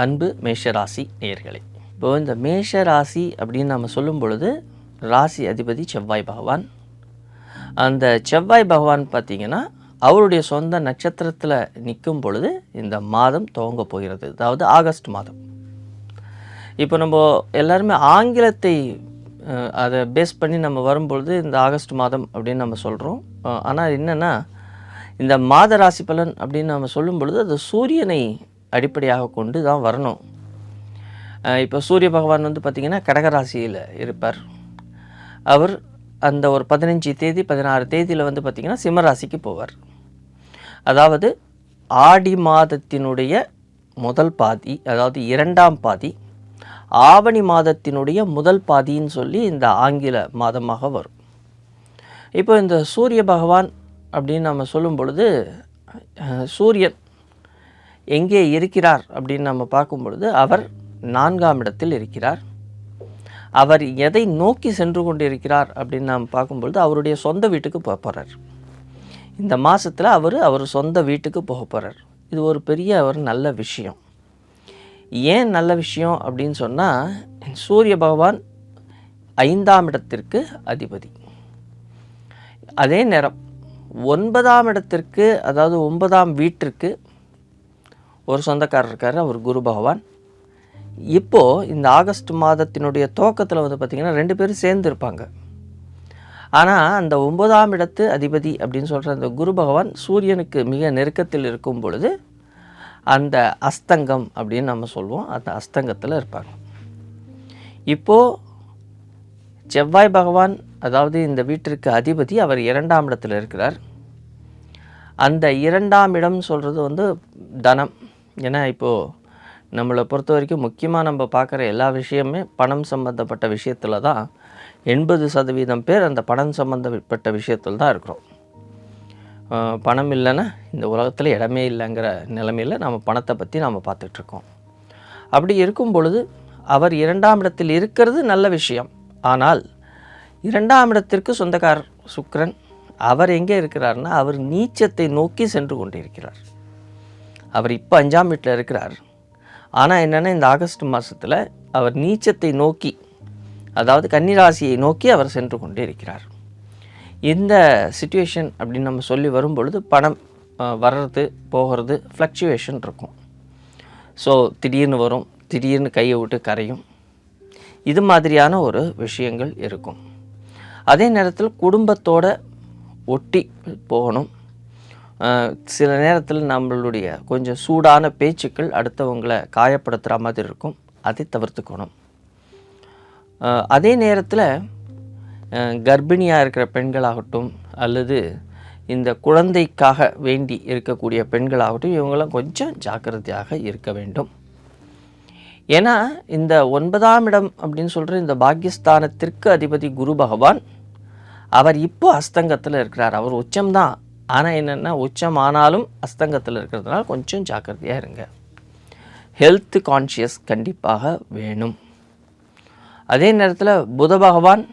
அன்பு மேஷராசி நேயர்களே, இப்போ இந்த மேஷ ராசி அப்படின்னு நம்ம சொல்லும் பொழுது ராசி அதிபதி செவ்வாய் பகவான். அந்த செவ்வாய் பகவான் பார்த்திங்கன்னா அவருடைய சொந்த நட்சத்திரத்தில் நிற்கும் பொழுது இந்த மாதம் துவங்க போகிறது, அதாவது ஆகஸ்ட் மாதம். இப்போ நம்ம எல்லாருமே ஆங்கிலத்தை அதை பேஸ் பண்ணி நம்ம வரும்பொழுது இந்த ஆகஸ்ட் மாதம் அப்படின்னு நம்ம சொல்கிறோம். ஆனால் என்னென்னா இந்த மாத ராசி பலன் அப்படின்னு நம்ம சொல்லும் பொழுது அது சூரியனை அடிப்படையாக கொண்டு தான் வரணும். இப்போ சூரிய பகவான் வந்து பார்த்திங்கன்னா கடகராசியில் இருப்பார். அவர் அந்த ஒரு 15 தேதி 16 தேதியில் வந்து பார்த்திங்கன்னா சிம்மராசிக்கு போவார். அதாவது ஆடி மாதத்தினுடைய முதல் பாதி, அதாவது 2ஆம் பாதி, ஆவணி மாதத்தினுடைய முதல் பாதின்னு சொல்லி இந்த ஆங்கில மாதமாக வரும். இப்போ இந்த சூரிய பகவான் அப்படின்னு நம்ம சொல்லும் பொழுது சூரியன் எங்கே இருக்கிறார் அப்படின்னு நம்ம பார்க்கும் பொழுது அவர் 4ஆம் இடத்தில் இருக்கிறார். அவர் எதை நோக்கி சென்று கொண்டு இருக்கிறார் அப்படின்னு நாம் பார்க்கும்பொழுது அவருடைய சொந்த வீட்டுக்கு போக போகிறார். இந்த மாதத்தில் அவர் சொந்த வீட்டுக்கு போக போகிறார். இது ஒரு பெரிய ஒரு நல்ல விஷயம். ஏன் நல்ல விஷயம் அப்படின்னு சொன்னால், சூரிய பகவான் 5ஆம் இடத்திற்கு அதிபதி. அதே நேரம் 9ஆம் இடத்திற்கு, அதாவது 9ஆம் வீட்டிற்கு ஒரு சொந்தக்காரர் இருக்கார், அவர் குரு பகவான். இப்போது இந்த ஆகஸ்ட் மாதத்தினுடைய துவக்கத்தில் வந்து பார்த்திங்கன்னா 2 பேரும் சேர்ந்து இருப்பாங்க. ஆனால் அந்த 9ஆம் இடத்து அதிபதி அப்படின்னு சொல்கிற அந்த குரு பகவான் சூரியனுக்கு மிக நெருக்கத்தில் இருக்கும் பொழுது அந்த அஸ்தங்கம் அப்படின்னு நம்ம சொல்லுவோம், அந்த அஸ்தங்கத்தில் இருப்பாங்க. இப்போது செவ்வாய் பகவான், அதாவது இந்த வீட்டிற்கு அதிபதி, அவர் 2ஆம் இடத்தில் இருக்கிறார். அந்த 2ஆம் இடம் சொல்கிறது வந்து தனம். ஏன்னா இப்போது நம்மளை பொறுத்த வரைக்கும் முக்கியமாக நம்ம பார்க்குற எல்லா விஷயமே பணம் சம்மந்தப்பட்ட விஷயத்தில் தான் 80% பேர் அந்த பணம் சம்மந்தப்பட்ட விஷயத்தில் தான் இருக்கிறோம். பணம் இல்லைன்னா இந்த உலகத்தில் இடமே இல்லைங்கிற நிலைமையில் நம்ம பணத்தை பற்றி நாம் பார்த்துட்ருக்கோம். அப்படி இருக்கும் பொழுது அவர் 2ஆம் இடத்தில் இருக்கிறது நல்ல விஷயம். ஆனால் 2ஆம் இடத்திற்கு சொந்தக்காரர் சுக்கிரன், அவர் எங்கே இருக்கிறார்னா அவர் நீச்சத்தை நோக்கி சென்று கொண்டிருக்கிறார். அவர் இப்போ 5ஆம் வீட்டில் இருக்கிறார். ஆனால் என்னென்னா இந்த ஆகஸ்ட் மாதத்தில் அவர் நீச்சத்தை நோக்கி, அதாவது கன்னிராசியை நோக்கி அவர் சென்று கொண்டே இருக்கிறார். இந்த சிச்சுவேஷன் அப்படின்னு நம்ம சொல்லி வரும்பொழுது பணம் வர்றது போகிறது ஃப்ளக்சுவேஷன் இருக்கும். ஸோ திடீர்னு வரும், திடீர்னு கையை விட்டு கரையும், இது மாதிரியான ஒரு விஷயங்கள் இருக்கும். அதே நேரத்தில் குடும்பத்தோடு ஒட்டி போகணும். சில நேரத்தில் நம்மளுடைய கொஞ்சம் சூடான பேச்சுக்கள் அடுத்தவங்களை காயப்படுத்துகிற மாதிரி இருக்கும், அதை தவிர்த்துக்கணும். அதே நேரத்தில் கர்ப்பிணியாக இருக்கிற பெண்களாகட்டும் அல்லது இந்த குழந்தைக்காக வேண்டி இருக்கக்கூடிய பெண்களாகட்டும், இவங்களாம் கொஞ்சம் ஜாக்கிரதையாக இருக்க வேண்டும். ஏன்னா இந்த 9ஆம் இடம் அப்படின்னு சொல்கிற இந்த பாக்கியஸ்தானத்திற்கு அதிபதி குரு பகவான், அவர் இப்போ அஸ்தங்கத்தில் இருக்கிறார். அவர் உச்சம்தான், ஆனால் என்னென்னா உச்சம் ஆனாலும் அஸ்தங்கத்தில் இருக்கிறதுனால கொஞ்சம் ஜாக்கிரதையாக இருங்க. ஹெல்த் கான்ஷியஸ் கண்டிப்பாக வேணும். அதே நேரத்தில் புத பகவான்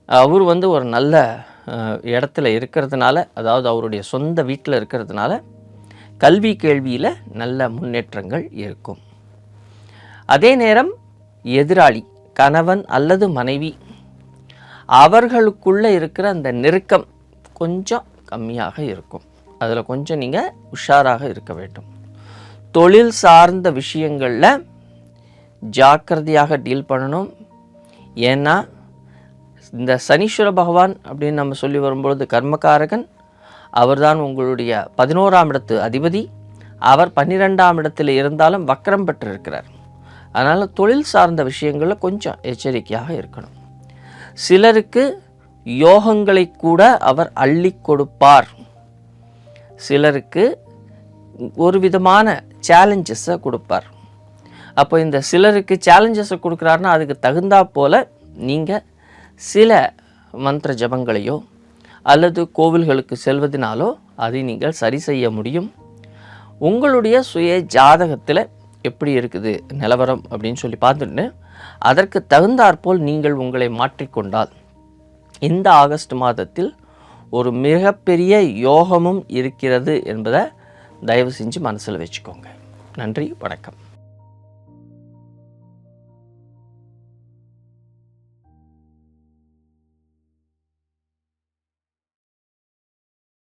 அவர் வந்து ஒரு நல்ல இடத்துல இருக்கிறதுனால, அதாவது அவருடைய சொந்த வீட்டில் இருக்கிறதுனால கல்வி கேள்வியில் நல்ல முன்னேற்றங்கள் இருக்கும். அதே நேரம் எதிராளி கணவன் அல்லது மனைவி, அவர்களுக்குள்ளே இருக்கிற அந்த நெருக்கம் கொஞ்சம் கம்மியாக இருக்கும். அதில் கொஞ்சம் நீங்கள் உஷாராக இருக்க வேண்டும். தொழில் சார்ந்த விஷயங்களில் ஜாக்கிரதையாக டீல் பண்ணணும். ஏன்னா இந்த சனீஸ்வர பகவான் அப்படின்னு நம்ம சொல்லி வரும்பொழுது கர்மகாரகன், அவர்தான் உங்களுடைய 11ஆம் இடத்து அதிபதி. அவர் 12ஆம் இடத்தில் இருந்தாலும் வக்ரம் பெற்றிருக்கிறார். அதனால் தொழில் சார்ந்த விஷயங்களில் கொஞ்சம் எச்சரிக்கையாக இருக்கணும். சிலருக்கு யோகங்களை கூட அவர் அள்ளி கொடுப்பார். சிலருக்கு ஒரு விதமான சேலஞ்சஸை கொடுப்பார். அப்போ இந்த சிலருக்கு சேலஞ்சஸை கொடுக்குறாருன்னா அதுக்கு தகுந்தா போல் நீங்கள் சில மந்திர ஜபங்களையோ அல்லது கோவில்களுக்கு செல்வதனாலோ அதை நீங்கள் சரி செய்ய முடியும். உங்களுடைய சுய ஜாதகத்தில் எப்படி இருக்குது நிலவரம் அப்படின்னு சொல்லி பார்த்துட்டு அதற்கு தகுந்தாற்போல் நீங்கள் உங்களை மாற்றிக்கொண்டால் இந்த ஆகஸ்ட் மாதத்தில் ஒரு மிகப்பெரிய யோகமும் இருக்கிறது என்பதை தயவு செஞ்சு மனசில் வச்சுக்கோங்க. நன்றி, வணக்கம்.